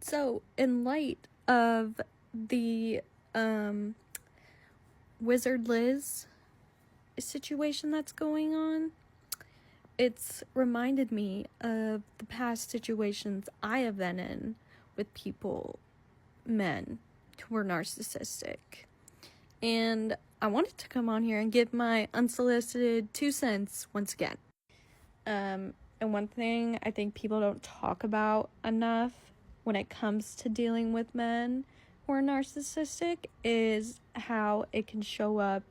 So, in light of the Wizard Liz situation that's going on, it's reminded me of the past situations I have been in with people, men, who were narcissistic. And I wanted to come on here and give my unsolicited 2 cents once again. And one thing I think people don't talk about enough when it comes to dealing with men who are narcissistic is how it can show up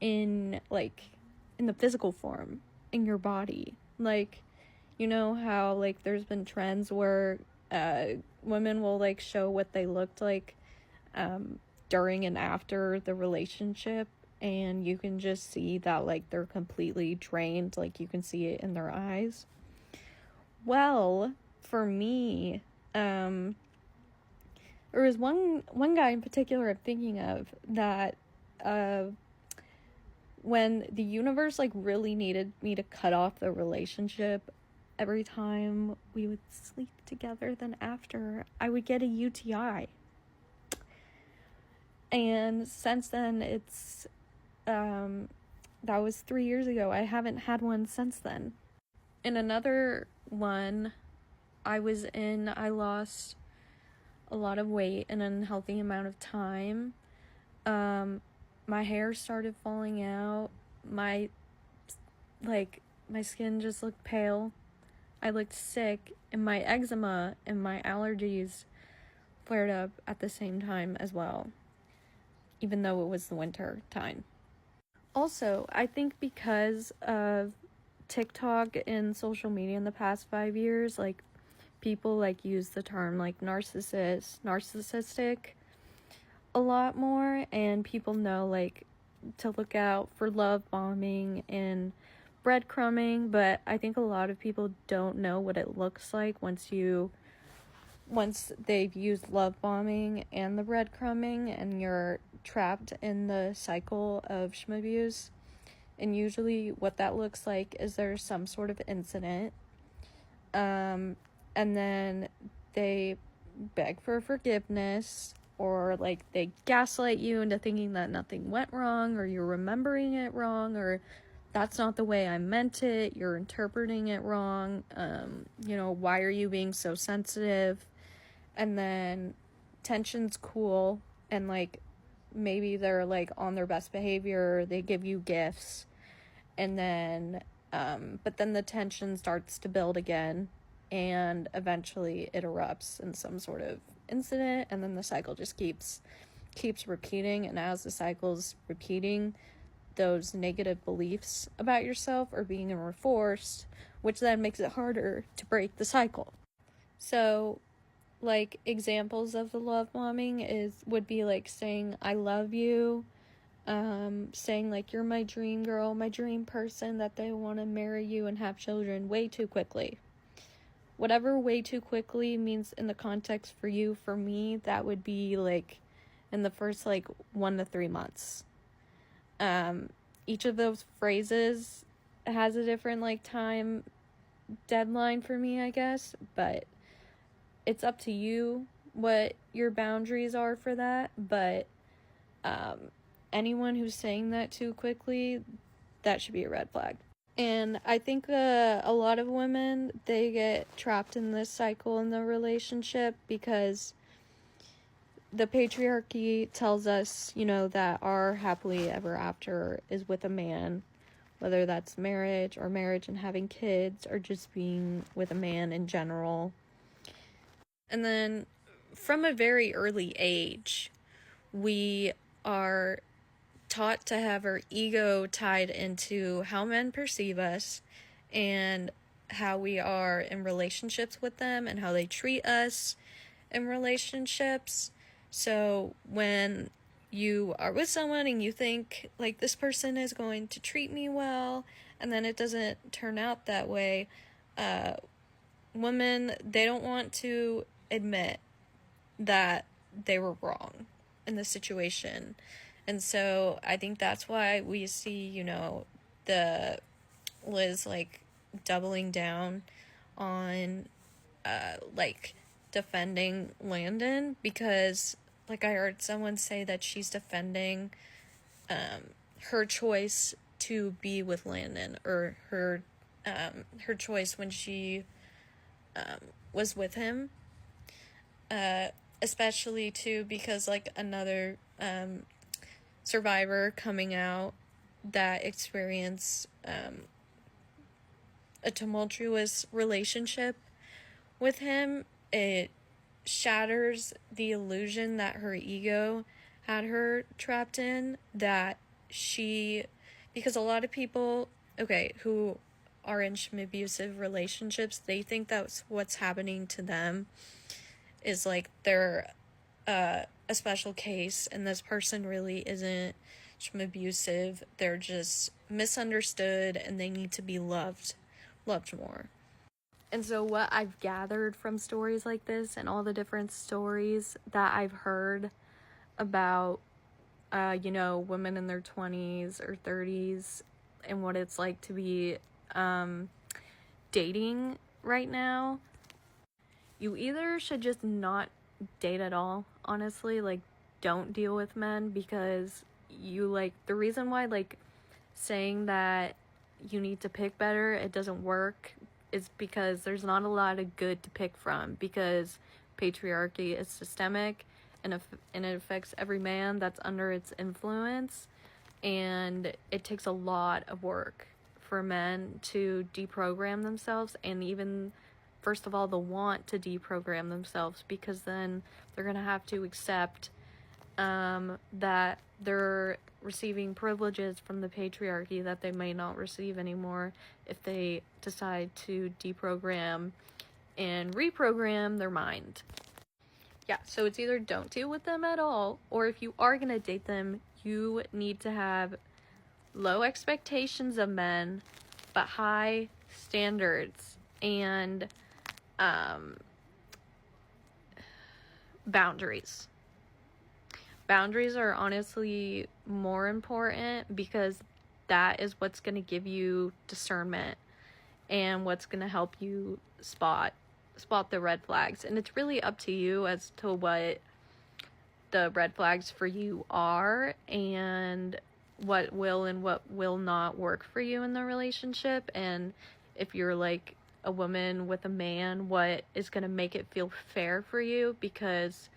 in the physical form in your body. Like, you know how like there's been trends where women will like show what they looked like during and after the relationship, and you can just see that like they're completely drained, like you can see it in their eyes. Well, for me, there was one guy in particular I'm thinking of that when the universe like really needed me to cut off the relationship, every time we would sleep together, then after I would get a UTI. And since then, it's that was 3 years ago. I haven't had one since then. In another one I lost a lot of weight in an unhealthy amount of time. My hair started falling out. My skin just looked pale. I looked sick, and my eczema and my allergies flared up at the same time as well, even though it was the winter time. Also, I think because of TikTok and social media in the past 5 years, like, people like use the term like narcissistic a lot more, and people know like to look out for love bombing and breadcrumbing, but I think a lot of people don't know what it looks like once they've used love bombing and the breadcrumbing, and you're trapped in the cycle of schmabuse. And usually what that looks like is there's some sort of incident, and then they beg for forgiveness, or like they gaslight you into thinking that nothing went wrong, or you're remembering it wrong, or that's not the way I meant it, you're interpreting it wrong, why are you being so sensitive? And then tension's cool, and like maybe they're like on their best behavior, they give you gifts, and then but then the tension starts to build again, and eventually it erupts in some sort of incident, and then the cycle just keeps repeating. And as the cycle's repeating, those negative beliefs about yourself are being reinforced, which then makes it harder to break the cycle. So like examples of the love bombing would be like saying I love you, saying like you're my dream girl, my dream person, that they want to marry you and have children way too quickly. Whatever way too quickly means in the context for you, for me, that would be like in the first like 1 to 3 months. Each of those phrases has a different like time deadline for me, I guess, but it's up to you what your boundaries are for that. But anyone who's saying that too quickly, that should be a red flag. And I think a lot of women, they get trapped in this cycle in the relationship because the patriarchy tells us, that our happily ever after is with a man, whether that's marriage and having kids, or just being with a man in general. And then from a very early age, we are taught to have our ego tied into how men perceive us and how we are in relationships with them and how they treat us in relationships. So when you are with someone and you think like this person is going to treat me well, and then it doesn't turn out that way, women, they don't want to admit that they were wrong in the situation. And so I think that's why we see, the Liz like doubling down on defending Landon because, like, I heard someone say that she's defending her choice to be with Landon, or her choice when she was with him, especially too because, like, another survivor coming out that experienced a tumultuous relationship with him, it shatters the illusion that her ego had her trapped in, that because a lot of people, who are in abusive relationships, they think that's what's happening to them is, like, they're a special case, and this person really isn't abusive. They're just misunderstood, and they need to be loved more. And so what I've gathered from stories like this and all the different stories that I've heard about, women in their 20s or 30s and what it's like to be dating right now, you either should just not date at all, honestly. Like, don't deal with men, because the reason why, like, saying that you need to pick better, it doesn't work, is because there's not a lot of good to pick from, because patriarchy is systemic, and it affects every man that's under its influence, and it takes a lot of work for men to deprogram themselves, and even, first of all, the want to deprogram themselves, because then they're going to have to accept that they're receiving privileges from the patriarchy that they may not receive anymore if they decide to deprogram and reprogram their mind. Yeah, so it's either don't deal with them at all, or if you are going to date them, you need to have low expectations of men, but high standards and boundaries. Boundaries are honestly more important, because that is what's going to give you discernment and what's going to help you spot the red flags. And it's really up to you as to what the red flags for you are, and what will and what will not work for you in the relationship. And if you're, like, a woman with a man, what is going to make it feel fair for you, because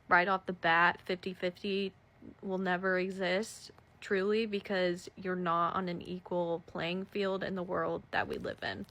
right off the bat, 50-50 will never exist, truly, because you're not on an equal playing field in the world that we live in.